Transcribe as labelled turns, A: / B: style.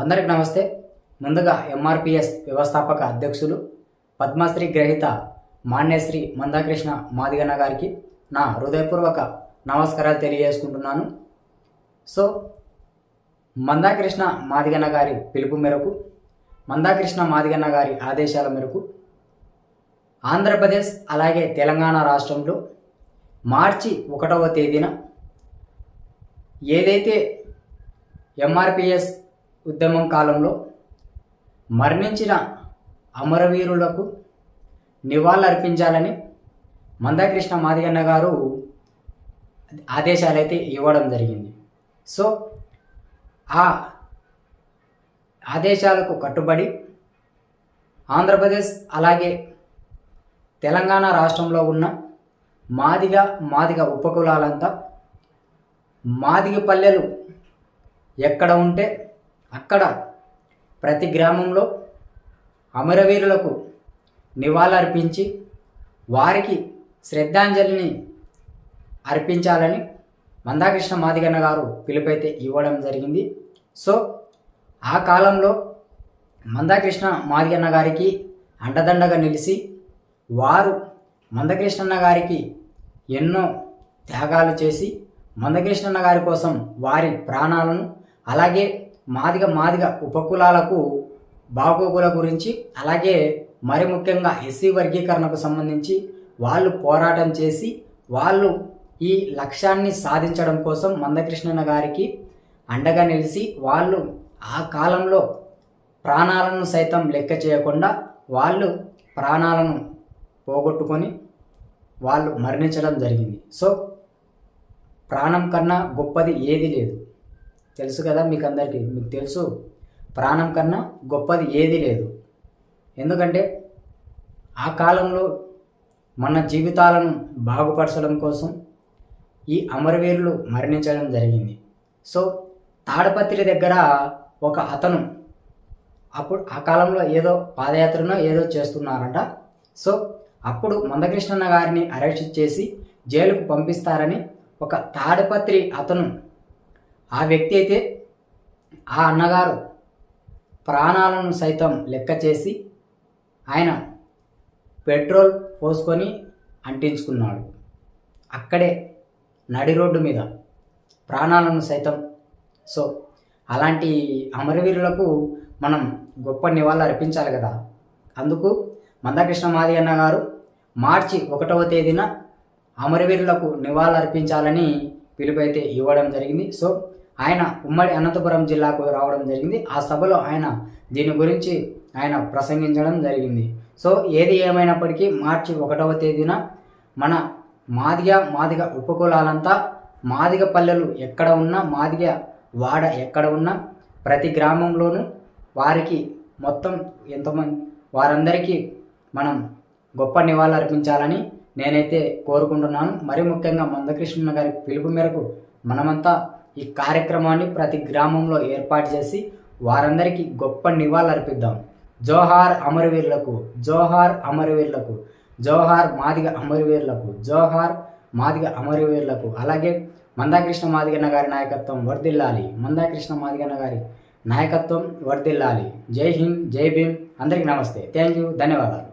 A: అందరికి నమస్తే. ముందుగా ఎంఆర్పిఎస్ వ్యవస్థాపక అధ్యక్షులు పద్మశ్రీ గ్రహీత మాన్యశ్రీ మందాకృష్ణ మాదిగన్న గారికి నా హృదయపూర్వక నమస్కారాలు తెలియజేసుకుంటున్నాను. సో మందాకృష్ణ మాదిగన్న గారి పిలుపు మేరకు, మందాకృష్ణ మాదిగన్న గారి ఆదేశాల మేరకు ఆంధ్రప్రదేశ్ అలాగే తెలంగాణ రాష్ట్రంలో మార్చి 1వ తేదీన ఏదైతే ఎంఆర్పిఎస్ ఉద్యమం కాలంలో మరణించిన అమరవీరులకు నివాళులర్పించాలని మందాకృష్ణ మాదిగన్న గారు ఆదేశాలైతే ఇవ్వడం జరిగింది. సో ఆ ఆదేశాలకు కట్టుబడి ఆంధ్రప్రదేశ్ అలాగే తెలంగాణ రాష్ట్రంలో ఉన్న మాదిగ ఉపకులాలంతా మాదిగ పల్లెలు ఎక్కడ ఉంటే అక్కడ ప్రతి గ్రామంలో అమరవీరులకు నివాళులర్పించి వారికి శ్రద్ధాంజలిని అర్పించాలని మందాకృష్ణ మాదిగన్న గారు పిలుపైతే ఇవ్వడం జరిగింది. సో ఆ కాలంలో మందాకృష్ణ మాదిగన్న గారికి అండదండగా నిలిచి వారు మందకృష్ణన్న గారికి ఎన్నో త్యాగాలు చేసి మందకృష్ణన్న గారి కోసం వారి ప్రాణాలను అలాగే మాదిగ ఉపకులాలకు బాగోగుల గురించి అలాగే మరి ముఖ్యంగా ఎస్సీ వర్గీకరణకు సంబంధించి వాళ్ళు పోరాటం చేసి వాళ్ళు ఈ లక్ష్యాన్ని సాధించడం కోసం మందకృష్ణన్న గారికి అండగా నిలిచి వాళ్ళు ఆ కాలంలో ప్రాణాలను సైతం లెక్క చేయకుండా వాళ్ళు ప్రాణాలను పోగొట్టుకొని వాళ్ళు మరణించడం జరిగింది. సో ప్రాణం కన్నా గొప్పది ఏది లేదు, తెలుసు కదా మీకు అందరికీ. మీకు తెలుసు ప్రాణం కన్నా గొప్పది ఏది లేదు. ఎందుకంటే ఆ కాలంలో మన జీవితాలను బాగుపరచడం కోసం ఈ అమరవీరులు మరణించడం జరిగింది. సో తాడపత్రి దగ్గర ఒక అతను అప్పుడు ఆ కాలంలో ఏదో పాదయాత్రనో ఏదో చేస్తున్నారంట. సో అప్పుడు మందకృష్ణన్న గారిని అరెస్ట్ చేసి జైలుకు పంపిస్తారని ఒక తాడపత్రి అతను, ఆ వ్యక్తి అయితే ఆ అన్నగారు ప్రాణాలను సైతం లెక్క చేసి ఆయన పెట్రోల్ పోసుకొని అంటించుకున్నాడు. అక్కడే నడి రోడ్డు మీద ప్రాణాలను సైతం. సో అలాంటి అమరవీరులకు మనం గొప్ప నివాళులు అర్పించాలి కదా. అందుకు మందాకృష్ణ మాదిగన్న గారు మార్చి 1వ తేదీన అమరవీరులకు నివాళులు అర్పించాలని పిలుపైతే ఇవ్వడం జరిగింది. సో ఆయన ఉమ్మడి అనంతపురం జిల్లాకు రావడం జరిగింది. ఆ సభలో ఆయన దీని గురించి ఆయన ప్రసంగించడం జరిగింది. సో ఏది ఏమైనప్పటికీ మార్చి 1వ తేదీన మన మాదిగ ఉపకులాలంతా మాదిగ పల్లెలు ఎక్కడ ఉన్నా, మాదిగ వాడ ఎక్కడ ఉన్నా ప్రతి గ్రామంలోనూ వారికి మొత్తం ఎంతమంది వారందరికీ మనం గొప్ప నివాళులు అర్పించాలని నేనైతే కోరుకుంటున్నాను. మరి ముఖ్యంగా మందకృష్ణ గారి పిలుపు మేరకు మనమంతా ఈ కార్యక్రమాన్ని ప్రతి గ్రామంలో ఏర్పాటు చేసి వారందరికీ గొప్ప నివాళులు అర్పిద్దాం. జోహార్ అమరవీరులకు, జోహార్ అమరవీరులకు, జోహార్ మాదిగ అమరవీరులకు, జోహార్ మాదిగ అమరవీరులకు. అలాగే మందాకృష్ణ మాదిగన్న గారి నాయకత్వం వర్ధిల్లాలి, మందాకృష్ణ మాదిగన్న గారి నాయకత్వం వర్ధిల్లాలి. జై హింద్, జై భీమ్. అందరికీ నమస్తే. థ్యాంక్ యూ, ధన్యవాదాలు.